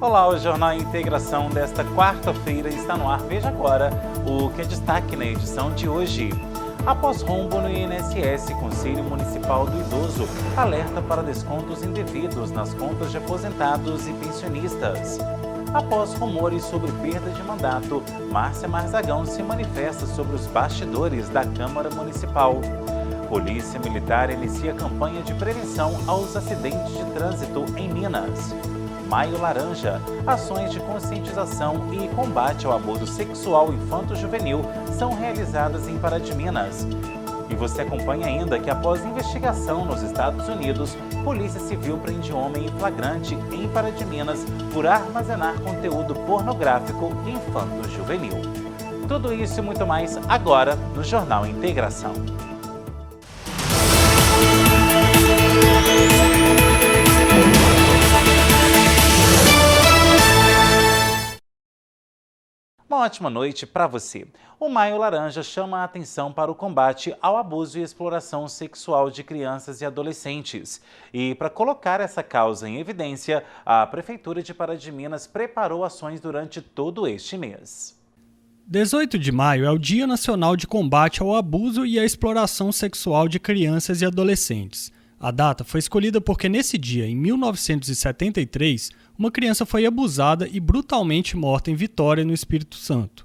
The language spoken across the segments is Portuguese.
Olá, o Jornal Integração desta quarta-feira está no ar. Veja agora o que é destaque na edição de hoje. Após rombo no INSS, Conselho Municipal do Idoso alerta para descontos indevidos nas contas de aposentados e pensionistas. Após rumores sobre perda de mandato, Márcia Marzagão se manifesta sobre os bastidores da Câmara Municipal. Polícia Militar inicia campanha de prevenção aos acidentes de trânsito em Minas. Maio Laranja, ações de conscientização e combate ao abuso sexual infanto-juvenil são realizadas em Pará de Minas. E você acompanha ainda que após investigação nos Estados Unidos, Polícia Civil prende homem em flagrante em Pará de Minas por armazenar conteúdo pornográfico infanto-juvenil. Tudo isso e muito mais agora no Jornal Integração. Uma ótima noite para você. O Maio Laranja chama a atenção para o combate ao abuso e exploração sexual de crianças e adolescentes. E para colocar essa causa em evidência, a Prefeitura de Pará de Minas preparou ações durante todo este mês. 18 de maio é o Dia Nacional de Combate ao Abuso e à Exploração Sexual de Crianças e Adolescentes. A data foi escolhida porque nesse dia, em 1973, uma criança foi abusada e brutalmente morta em Vitória, no Espírito Santo.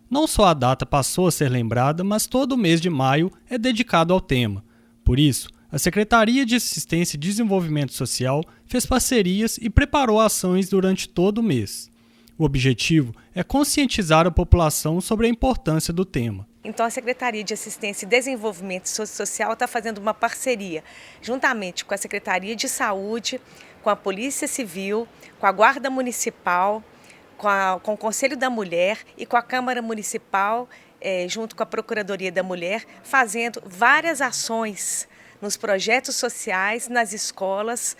Não só a data passou a ser lembrada, mas todo o mês de maio é dedicado ao tema. Por isso, a Secretaria de Assistência e Desenvolvimento Social fez parcerias e preparou ações durante todo o mês. O objetivo é conscientizar a população sobre a importância do tema. Então, a Secretaria de Assistência e Desenvolvimento Social está fazendo uma parceria, juntamente com a Secretaria de Saúde, com a Polícia Civil, com a Guarda Municipal, com o Conselho da Mulher e com a Câmara Municipal, junto com a Procuradoria da Mulher, fazendo várias ações nos projetos sociais, nas escolas,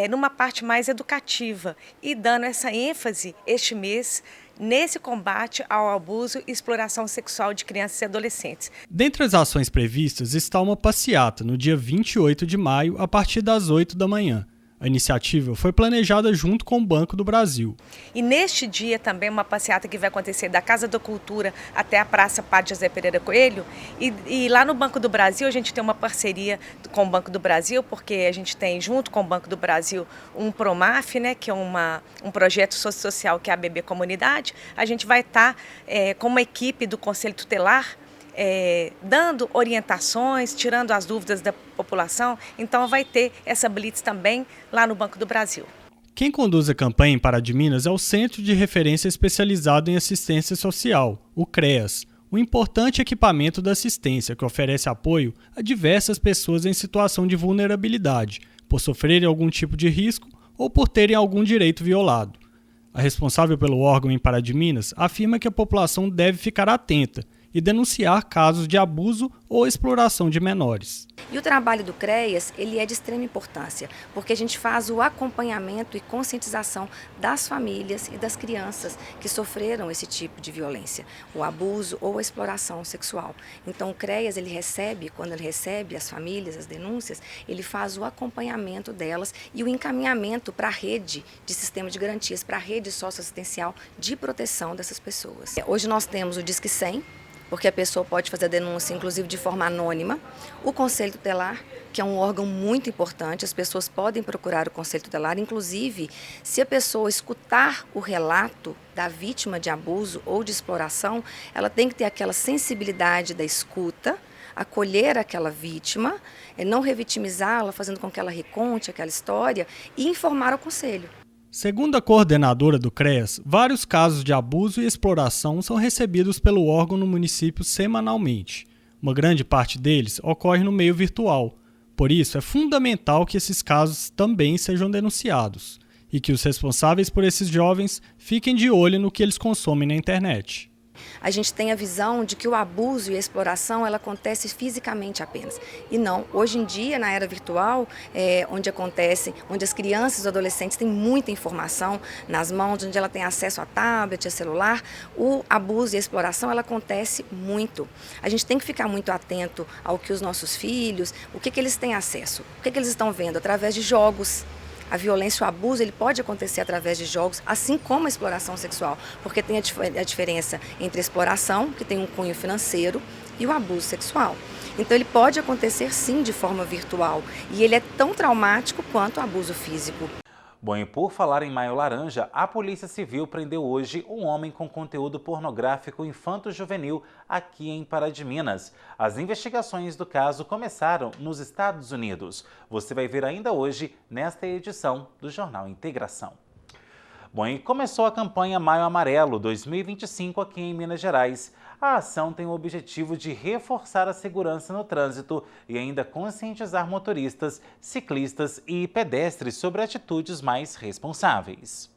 numa parte mais educativa e dando essa ênfase este mês nesse combate ao abuso e exploração sexual de crianças e adolescentes. Dentre as ações previstas está uma passeata no dia 28 de maio, a partir das 8 da manhã. A iniciativa foi planejada junto com o Banco do Brasil. E neste dia também uma passeata que vai acontecer da Casa da Cultura até a Praça Padre José Pereira Coelho. E lá no Banco do Brasil a gente tem uma parceria com o Banco do Brasil, porque a gente tem junto com o Banco do Brasil um PROMAF, né, que é um projeto social que é a Bebê Comunidade. A gente vai estar com uma equipe do Conselho Tutelar, dando orientações, tirando as dúvidas da população. Então vai ter essa blitz também lá no Banco do Brasil. Quem conduz a campanha em Pará de Minas é o Centro de Referência Especializado em Assistência Social, o CREAS, um importante equipamento da assistência que oferece apoio a diversas pessoas em situação de vulnerabilidade, por sofrerem algum tipo de risco ou por terem algum direito violado. A responsável pelo órgão em Pará de Minas afirma que a população deve ficar atenta e denunciar casos de abuso ou exploração de menores. E o trabalho do CREAS, ele é de extrema importância, porque a gente faz o acompanhamento e conscientização das famílias e das crianças que sofreram esse tipo de violência, o abuso ou a exploração sexual. Então o CREAS, quando ele recebe as famílias, as denúncias, ele faz o acompanhamento delas e o encaminhamento para a rede de sistema de garantias, para a rede socioassistencial de proteção dessas pessoas. Hoje nós temos o Disque 100, porque a pessoa pode fazer a denúncia, inclusive de forma anônima. O Conselho Tutelar, que é um órgão muito importante, as pessoas podem procurar o Conselho Tutelar, inclusive se a pessoa escutar o relato da vítima de abuso ou de exploração, ela tem que ter aquela sensibilidade da escuta, acolher aquela vítima, não revitimizá-la, fazendo com que ela reconte aquela história e informar ao Conselho. Segundo a coordenadora do CREAS, vários casos de abuso e exploração são recebidos pelo órgão no município semanalmente. Uma grande parte deles ocorre no meio virtual. Por isso, é fundamental que esses casos também sejam denunciados e que os responsáveis por esses jovens fiquem de olho no que eles consomem na internet. A gente tem a visão de que o abuso e a exploração ela acontece fisicamente apenas. E não, hoje em dia, na era virtual, onde as crianças e os adolescentes têm muita informação nas mãos, onde ela tem acesso a tablet, a celular, o abuso e a exploração ela acontece muito. A gente tem que ficar muito atento ao que os nossos filhos, o que eles têm acesso, o que eles estão vendo através de jogos, A violência, o abuso, ele pode acontecer através de jogos, assim como a exploração sexual, porque tem a diferença entre a exploração, que tem um cunho financeiro, e o abuso sexual. Então ele pode acontecer sim de forma virtual, e ele é tão traumático quanto o abuso físico. Bom, e por falar em Maio Laranja, a Polícia Civil prendeu hoje um homem com conteúdo pornográfico infanto-juvenil aqui em Pará de Minas. As investigações do caso começaram nos Estados Unidos. Você vai ver ainda hoje nesta edição do Jornal Integração. Bom, e começou a campanha Maio Amarelo 2025 aqui em Minas Gerais. A ação tem o objetivo de reforçar a segurança no trânsito e ainda conscientizar motoristas, ciclistas e pedestres sobre atitudes mais responsáveis.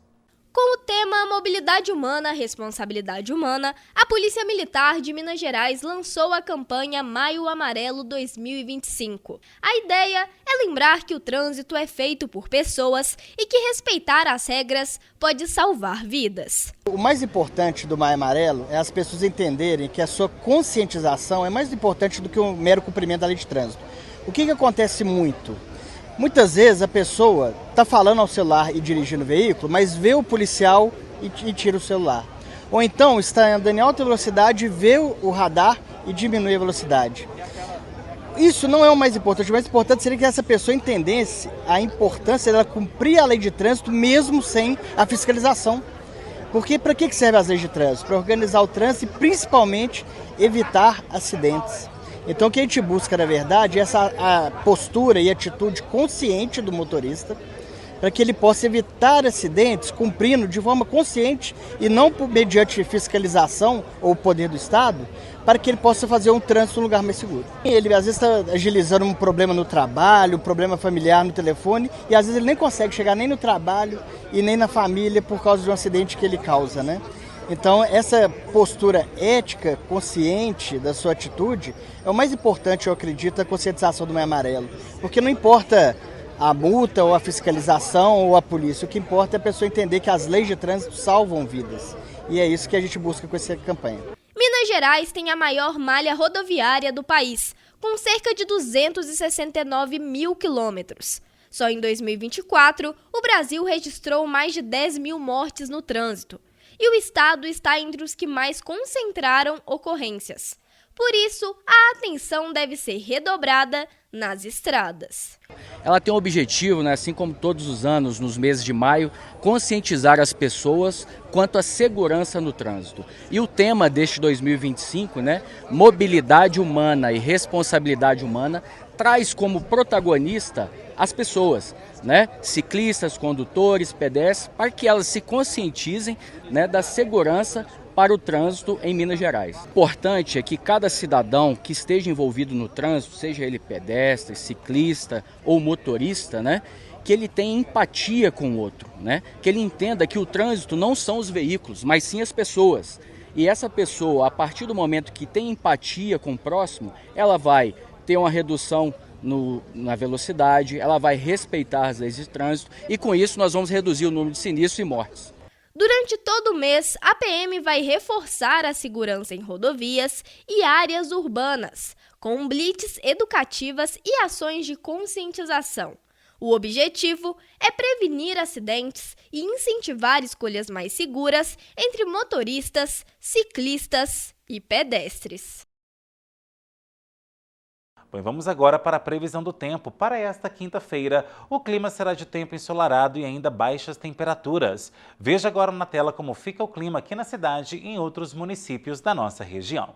Com o tema Mobilidade Humana, Responsabilidade Humana, a Polícia Militar de Minas Gerais lançou a campanha Maio Amarelo 2025. A ideia é lembrar que o trânsito é feito por pessoas e que respeitar as regras pode salvar vidas. O mais importante do Maio Amarelo é as pessoas entenderem que a sua conscientização é mais importante do que o mero cumprimento da lei de trânsito. O que acontece muito? Muitas vezes a pessoa está falando ao celular e dirigindo o veículo, mas vê o policial e tira o celular. Ou então está andando em alta velocidade, vê o radar e diminui a velocidade. Isso não é o mais importante. O mais importante seria que essa pessoa entendesse a importância dela cumprir a lei de trânsito mesmo sem a fiscalização. Porque para que serve as leis de trânsito? Para organizar o trânsito e principalmente evitar acidentes. Então o que a gente busca, na verdade, é a postura e atitude consciente do motorista para que ele possa evitar acidentes cumprindo de forma consciente e não mediante fiscalização ou poder do Estado, para que ele possa fazer um trânsito num lugar mais seguro. Ele às vezes está agilizando um problema no trabalho, um problema familiar no telefone e às vezes ele nem consegue chegar nem no trabalho e nem na família por causa de um acidente que ele causa, né? Então, essa postura ética, consciente da sua atitude, é o mais importante, eu acredito, a conscientização do Maio Amarelo. Porque não importa a multa, ou a fiscalização, ou a polícia, o que importa é a pessoa entender que as leis de trânsito salvam vidas. E é isso que a gente busca com essa campanha. Minas Gerais tem a maior malha rodoviária do país, com cerca de 269 mil quilômetros. Só em 2024, o Brasil registrou mais de 10 mil mortes no trânsito. E o estado está entre os que mais concentraram ocorrências. Por isso, a atenção deve ser redobrada nas estradas. Ela tem o objetivo, né, assim como todos os anos, nos meses de maio, conscientizar as pessoas quanto à segurança no trânsito. E o tema deste 2025, né, mobilidade humana e responsabilidade humana, traz como protagonista as pessoas, né, ciclistas, condutores, pedestres, para que elas se conscientizem, né, da segurança para o trânsito em Minas Gerais. O importante é que cada cidadão que esteja envolvido no trânsito, seja ele pedestre, ciclista ou motorista, né, que ele tenha empatia com o outro, né, que ele entenda que o trânsito não são os veículos, mas sim as pessoas. E essa pessoa, a partir do momento que tem empatia com o próximo, ela vai ter uma redução na velocidade, ela vai respeitar as leis de trânsito e com isso nós vamos reduzir o número de sinistros e mortes. Durante todo o mês, a PM vai reforçar a segurança em rodovias e áreas urbanas, com blitz educativas e ações de conscientização. O objetivo é prevenir acidentes e incentivar escolhas mais seguras entre motoristas, ciclistas e pedestres. Bom, vamos agora para a previsão do tempo. Para esta quinta-feira, o clima será de tempo ensolarado e ainda baixas temperaturas. Veja agora na tela como fica o clima aqui na cidade e em outros municípios da nossa região.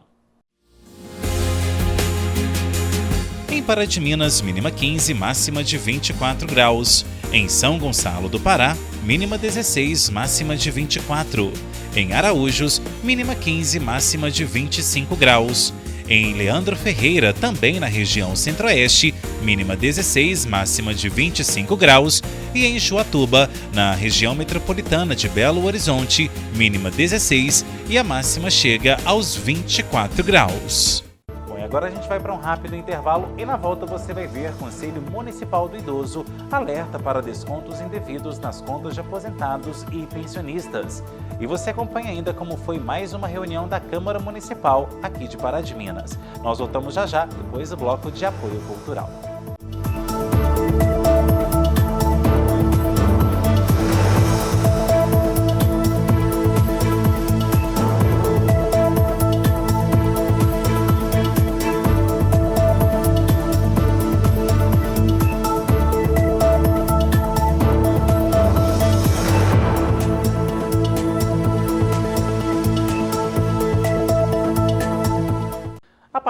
Em Pará de Minas, mínima 15, máxima de 24 graus. Em São Gonçalo do Pará, mínima 16, máxima de 24. Em Araújos, mínima 15, máxima de 25 graus. Em Leandro Ferreira, também na região centro-oeste, mínima 16, máxima de 25 graus. E em Juatuba, na região metropolitana de Belo Horizonte, mínima 16 e a máxima chega aos 24 graus. Agora a gente vai para um rápido intervalo e na volta você vai ver Conselho Municipal do Idoso alerta para descontos indevidos nas contas de aposentados e pensionistas. E você acompanha ainda como foi mais uma reunião da Câmara Municipal aqui de Pará de Minas. Nós voltamos já, depois do bloco de apoio cultural.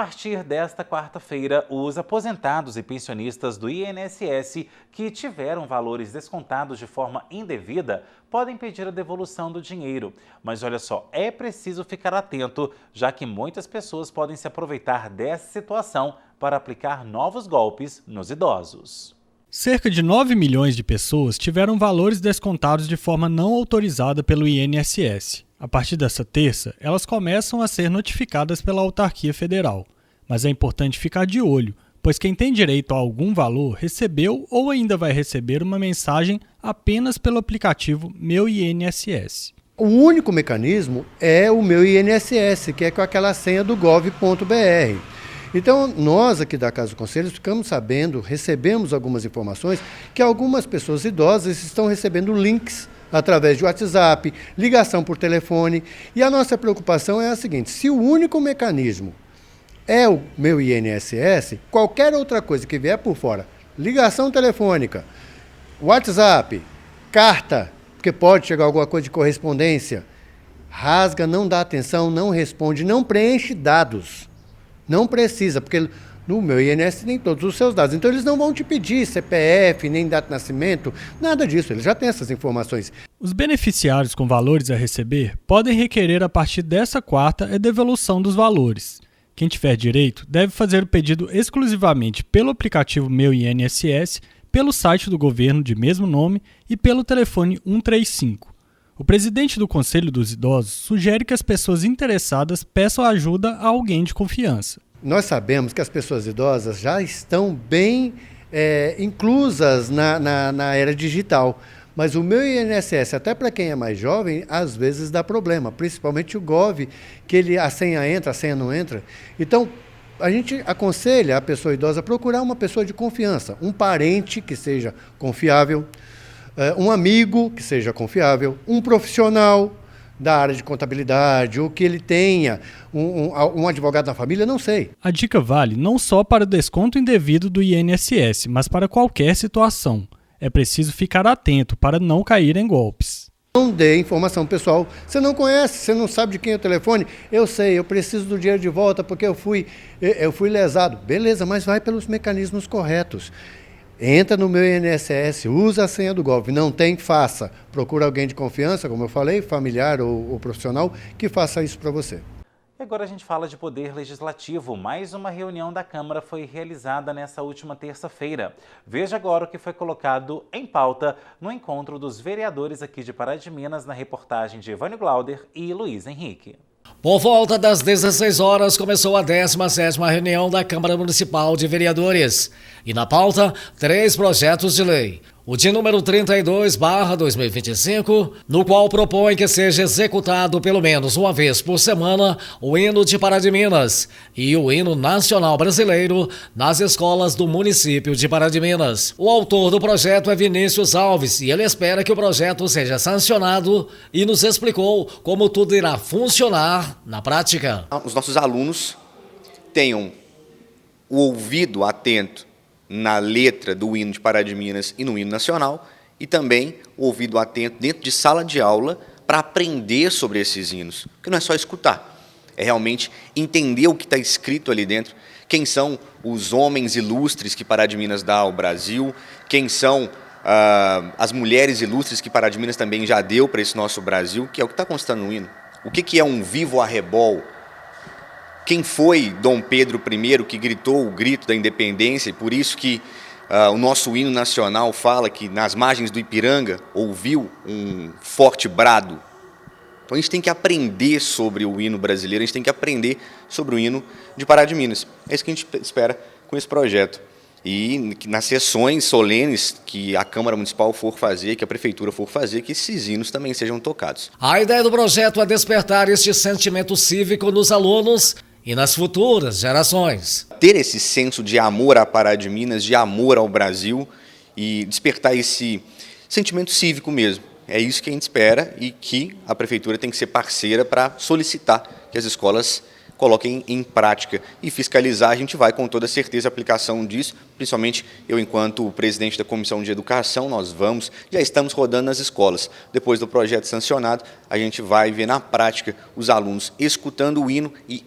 partir desta quarta-feira, os aposentados e pensionistas do INSS que tiveram valores descontados de forma indevida podem pedir a devolução do dinheiro. Mas olha só, é preciso ficar atento, já que muitas pessoas podem se aproveitar dessa situação para aplicar novos golpes nos idosos. Cerca de 9 milhões de pessoas tiveram valores descontados de forma não autorizada pelo INSS. A partir dessa terça, elas começam a ser notificadas pela autarquia federal. Mas é importante ficar de olho, pois quem tem direito a algum valor recebeu ou ainda vai receber uma mensagem apenas pelo aplicativo Meu INSS. O único mecanismo é o Meu INSS, que é com aquela senha do gov.br. Então, nós aqui da Casa do Conselho ficamos sabendo, recebemos algumas informações, que algumas pessoas idosas estão recebendo links através de WhatsApp, ligação por telefone. E a nossa preocupação é a seguinte: se o único mecanismo é o Meu INSS, qualquer outra coisa que vier por fora, ligação telefônica, WhatsApp, carta, porque pode chegar alguma coisa de correspondência, rasga, não dá atenção, não responde, não preenche dados. Não precisa, porque no Meu INSS tem todos os seus dados. Então eles não vão te pedir CPF, nem data de nascimento, nada disso, eles já têm essas informações. Os beneficiários com valores a receber podem requerer a partir dessa quarta a devolução dos valores. Quem tiver direito deve fazer o pedido exclusivamente pelo aplicativo Meu INSS, pelo site do governo de mesmo nome e pelo telefone 135. O presidente do Conselho dos Idosos sugere que as pessoas interessadas peçam ajuda a alguém de confiança. Nós sabemos que as pessoas idosas já estão bem inclusas na era digital, mas o Meu INSS, até para quem é mais jovem, às vezes dá problema, principalmente o Gov, que a senha entra, a senha não entra. Então, a gente aconselha a pessoa idosa a procurar uma pessoa de confiança, um parente que seja confiável, um amigo que seja confiável, um profissional da área de contabilidade, ou que ele tenha um advogado na família, não sei. A dica vale não só para o desconto indevido do INSS, mas para qualquer situação. É preciso ficar atento para não cair em golpes. Não dê informação pessoal. Você não conhece, você não sabe de quem é o telefone. Eu sei, eu preciso do dinheiro de volta porque eu fui lesado. Beleza, mas vai pelos mecanismos corretos. Entra no Meu INSS, usa a senha do Gov. Não tem, faça. Procura alguém de confiança, como eu falei, familiar ou profissional, que faça isso para você. E agora a gente fala de poder legislativo. Mais uma reunião da Câmara foi realizada nessa última terça-feira. Veja agora o que foi colocado em pauta no encontro dos vereadores aqui de Pará de Minas, na reportagem de Evânio Glauder e Luiz Henrique. Por volta das 16 horas, começou a 17ª reunião da Câmara Municipal de Vereadores. E na pauta, 3 projetos de lei. O de número 32/2025, no qual propõe que seja executado pelo menos uma vez por semana o hino de Pará de Minas e o hino nacional brasileiro nas escolas do município de Pará de Minas. O autor do projeto é Vinícius Alves e ele espera que o projeto seja sancionado e nos explicou como tudo irá funcionar na prática. Os nossos alunos tenham o ouvido atento na letra do hino de Pará de Minas e no hino nacional, e também o ouvido atento dentro de sala de aula para aprender sobre esses hinos, porque não é só escutar, é realmente entender o que está escrito ali dentro, quem são os homens ilustres que Pará de Minas dá ao Brasil, quem são as mulheres ilustres que Pará de Minas também já deu para esse nosso Brasil, que é o que está constando no hino. O que é um vivo arrebol? Quem foi Dom Pedro I que gritou o grito da independência, e por isso que o nosso hino nacional fala que nas margens do Ipiranga ouviu um forte brado. Então a gente tem que aprender sobre o hino brasileiro, a gente tem que aprender sobre o hino de Pará de Minas. É isso que a gente espera com esse projeto. E nas sessões solenes que a Câmara Municipal for fazer, que a Prefeitura for fazer, que esses hinos também sejam tocados. A ideia do projeto é despertar este sentimento cívico nos alunos e nas futuras gerações. Ter esse senso de amor a Pará de Minas, de amor ao Brasil e despertar esse sentimento cívico mesmo. É isso que a gente espera e que a Prefeitura tem que ser parceira para solicitar que as escolas coloquem em prática e fiscalizar. A gente vai com toda certeza a aplicação disso, principalmente eu enquanto presidente da Comissão de Educação, já estamos rodando nas escolas. Depois do projeto sancionado, a gente vai ver na prática os alunos escutando o hino e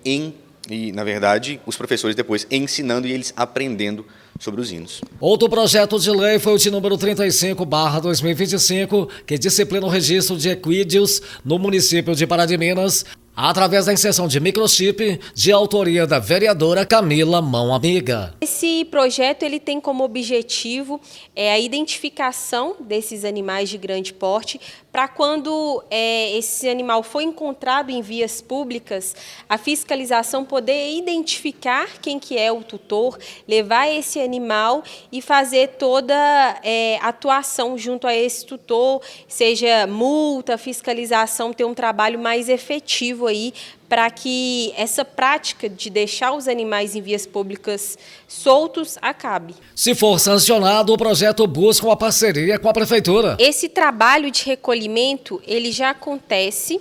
E, na verdade, os professores depois ensinando e eles aprendendo sobre os hinos. Outro projeto de lei foi o de número 35/2025, que disciplina o registro de equídeos no município de Pará de Minas, através da inserção de microchip, de autoria da vereadora Camila Mão Amiga. Esse projeto ele tem como objetivo a identificação desses animais de grande porte, para quando esse animal for encontrado em vias públicas, a fiscalização poder identificar quem que é o tutor, levar esse animal e fazer toda atuação junto a esse tutor, seja multa, fiscalização, ter um trabalho mais efetivo aí, para que essa prática de deixar os animais em vias públicas soltos acabe. Se for sancionado, o projeto busca uma parceria com a prefeitura. Esse trabalho de recolhimento, ele já acontece,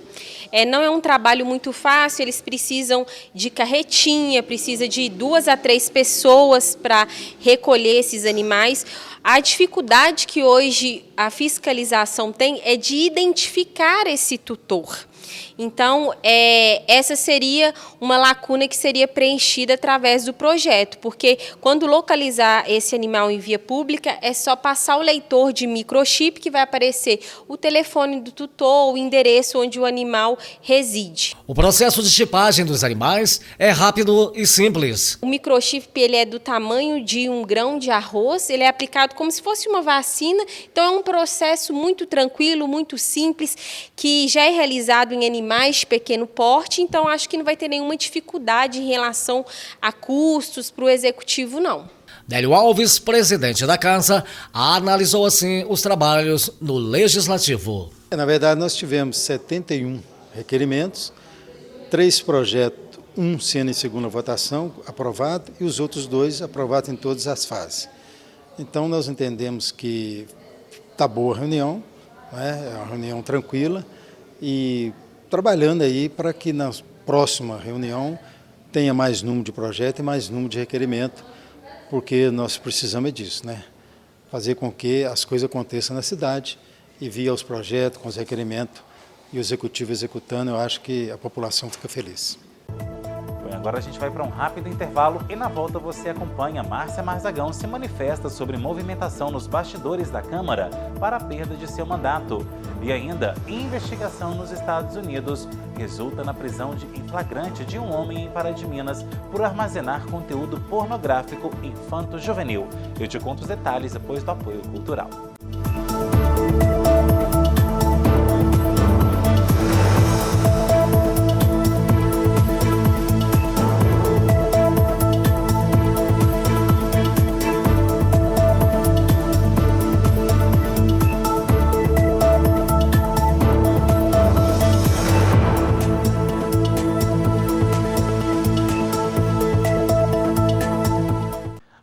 não é um trabalho muito fácil, eles precisam de carretinha, precisa de 2 a 3 pessoas para recolher esses animais. A dificuldade que hoje a fiscalização tem é de identificar esse tutor. Então, essa seria uma lacuna que seria preenchida através do projeto, porque quando localizar esse animal em via pública, é só passar o leitor de microchip que vai aparecer o telefone do tutor, o endereço onde o animal reside. O processo de chipagem dos animais é rápido e simples. O microchip ele é do tamanho de um grão de arroz, ele é aplicado como se fosse uma vacina, então é um processo muito tranquilo, muito simples, que já é realizado em animais de pequeno porte, então acho que não vai ter nenhuma dificuldade em relação a custos para o executivo, não. Nélio Alves, presidente da Casa, analisou assim os trabalhos no Legislativo. Na verdade, nós tivemos 71 requerimentos, 3 projetos, um sendo em segunda votação, aprovado, e os outros 2 aprovados em todas as fases. Então, nós entendemos que está boa a reunião, é uma reunião tranquila, e trabalhando aí para que na próxima reunião tenha mais número de projetos e mais número de requerimento, porque nós precisamos disso, né? Fazer com que as coisas aconteçam na cidade e via os projetos, com os requerimentos e o executivo executando, eu acho que a população fica feliz. Agora a gente vai para um rápido intervalo e na volta você acompanha Márcia Marzagão se manifesta sobre movimentação nos bastidores da Câmara para a perda de seu mandato. E ainda, investigação nos Estados Unidos resulta na prisão em flagrante de um homem em Pará de Minas por armazenar conteúdo pornográfico infanto-juvenil. Eu te conto os detalhes depois do apoio cultural.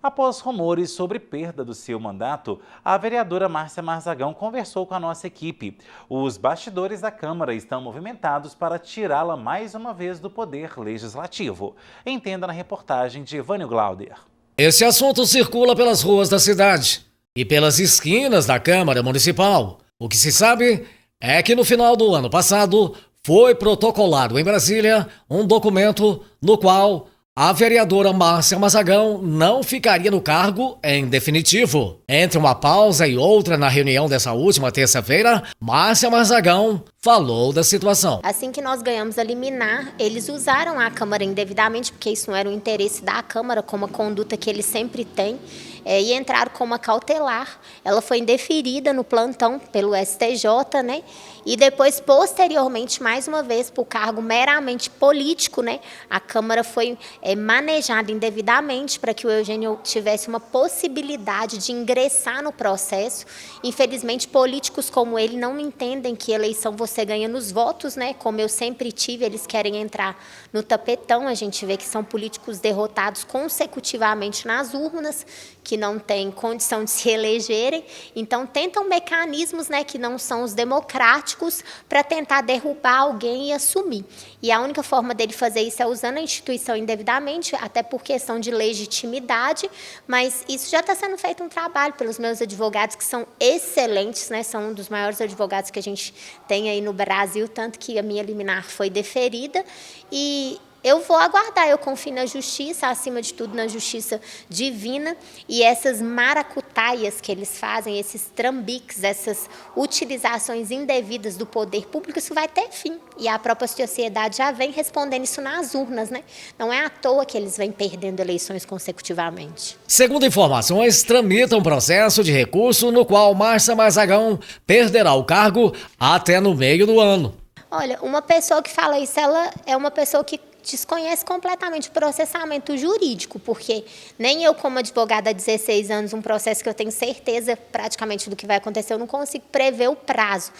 Após rumores sobre perda do seu mandato, a vereadora Márcia Marzagão conversou com a nossa equipe. Os bastidores da Câmara estão movimentados para tirá-la mais uma vez do poder legislativo. Entenda na reportagem de Vânio Glauder. Esse assunto circula pelas ruas da cidade e pelas esquinas da Câmara Municipal. O que se sabe é que no final do ano passado foi protocolado em Brasília um documento no qual a vereadora Márcia Marzagão não ficaria no cargo em definitivo. Entre uma pausa e outra na reunião dessa última terça-feira, Márcia Marzagão falou da situação. Assim que nós ganhamos a liminar, eles usaram a Câmara indevidamente, porque isso não era o interesse da Câmara, como a conduta que eles sempre têm, e entraram com uma cautelar. Ela foi indeferida no plantão pelo STJ, né? E depois, posteriormente, mais uma vez, por cargo meramente político, né? A Câmara foi manejada indevidamente para que o Eugênio tivesse uma possibilidade de ingressar no processo. Infelizmente, políticos como ele não entendem que eleição você ganha nos votos, né? Como eu sempre tive, eles querem entrar no tapetão. A gente vê que são políticos derrotados consecutivamente nas urnas, que não têm condição de se elegerem. Então, tentam mecanismos, né, que não são os democráticos para tentar derrubar alguém e assumir. E a única forma dele fazer isso é usando a instituição indevidamente, até por questão de legitimidade, mas isso já está sendo feito um trabalho pelos meus advogados, que são excelentes, né, são um dos maiores advogados que a gente tem aí no Brasil, tanto que a minha liminar foi deferida, e Eu vou aguardar, eu confio na justiça, acima de tudo na justiça divina, e essas maracutaias que eles fazem, esses trambiques, essas utilizações indevidas do poder público, isso vai ter fim. E a própria sociedade já vem respondendo isso nas urnas, né? Não é à toa que eles vêm perdendo eleições consecutivamente. Segundo informações, tramita um processo de recurso no qual Márcia Marzagão perderá o cargo até no meio do ano. Olha, uma pessoa que fala isso, ela é uma pessoa que desconhece completamente o processamento jurídico, porque nem eu, como advogada há 16 anos, um processo que eu tenho certeza praticamente do que vai acontecer, eu não consigo prever o prazo.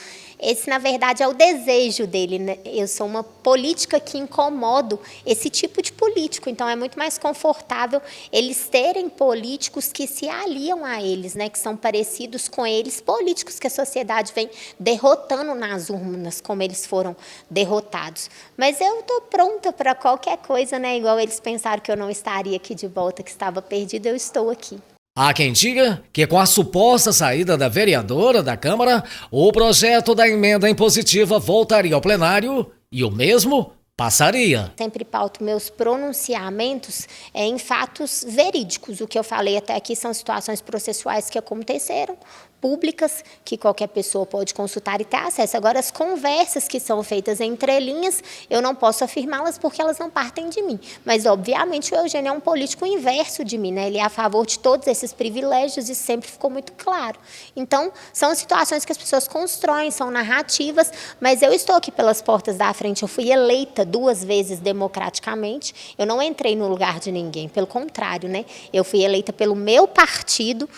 Esse, na verdade, é o desejo dele, né? Eu sou uma política que incomodo esse tipo de político, então é muito mais confortável eles terem políticos que se aliam a eles, né? Que são parecidos com eles, políticos que a sociedade vem derrotando nas urnas, como eles foram derrotados. Mas eu estou pronta para qualquer coisa, né? Igual eles pensaram que eu não estaria aqui de volta, que estava perdida, eu estou aqui. Há quem diga que com a suposta saída da vereadora da Câmara, o projeto da emenda impositiva voltaria ao plenário e o mesmo passaria. Sempre pauto meus pronunciamentos em fatos verídicos. O que eu falei até aqui são situações processuais que aconteceram, públicas, que qualquer pessoa pode consultar e ter acesso. Agora, as conversas que são feitas entre linhas, eu não posso afirmá-las porque elas não partem de mim. Mas, obviamente, o Eugênio é um político inverso de mim, né? Ele é a favor de todos esses privilégios e sempre ficou muito claro. Então, são situações que as pessoas constroem, são narrativas, mas eu estou aqui pelas portas da frente. Eu fui eleita 2 vezes democraticamente. Eu não entrei no lugar de ninguém, pelo contrário, né? Eu fui eleita pelo meu partido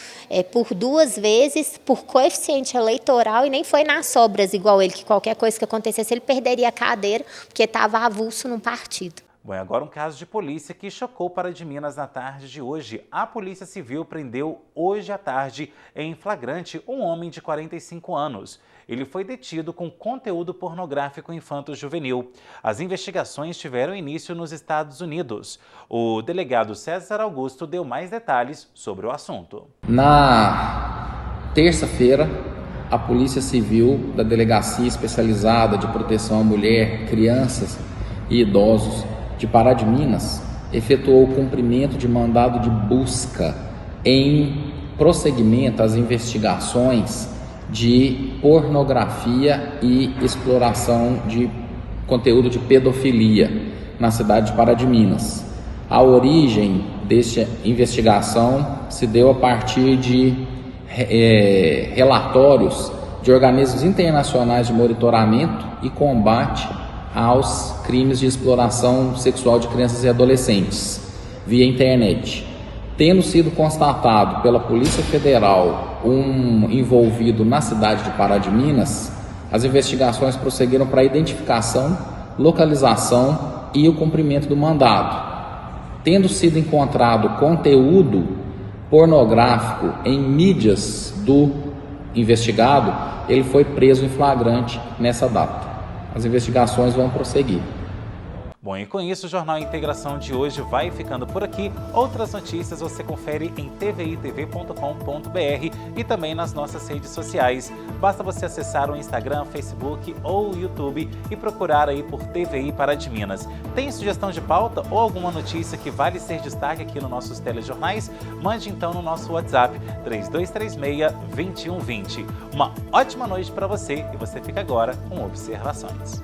por 2 vezes, por coeficiente eleitoral, e nem foi nas sobras igual ele, que qualquer coisa que acontecesse ele perderia a cadeira, porque estava avulso num partido. Bom, agora um caso de polícia que chocou Pará de Minas na tarde de hoje. A Polícia Civil prendeu hoje à tarde, em flagrante, um homem de 45 anos. Ele foi detido com conteúdo pornográfico infanto-juvenil. As investigações tiveram início nos Estados Unidos. O delegado César Augusto deu mais detalhes sobre o assunto. Na terça-feira, a Polícia Civil da Delegacia Especializada de Proteção à Mulher, Crianças e Idosos de Pará de Minas efetuou o cumprimento de mandado de busca em prosseguimento às investigações de pornografia e exploração de conteúdo de pedofilia na cidade de Pará de Minas. A origem desta investigação se deu a partir de relatórios de organismos internacionais de monitoramento e combate aos crimes de exploração sexual de crianças e adolescentes via internet. Tendo sido constatado pela Polícia Federal um envolvido na cidade de Pará de Minas, as investigações prosseguiram para a identificação, localização e o cumprimento do mandado. Tendo sido encontrado conteúdo pornográfico em mídias do investigado, ele foi preso em flagrante nessa data. As investigações vão prosseguir. Bom, e com isso o Jornal Integração de hoje vai ficando por aqui. Outras notícias você confere em tvitv.com.br e também nas nossas redes sociais. Basta você acessar o Instagram, Facebook ou o YouTube e procurar aí por TVI Pará de Minas. Tem sugestão de pauta ou alguma notícia que vale ser destaque aqui nos nossos telejornais? Mande então no nosso WhatsApp 3236-2120. Uma ótima noite para você e você fica agora com observações.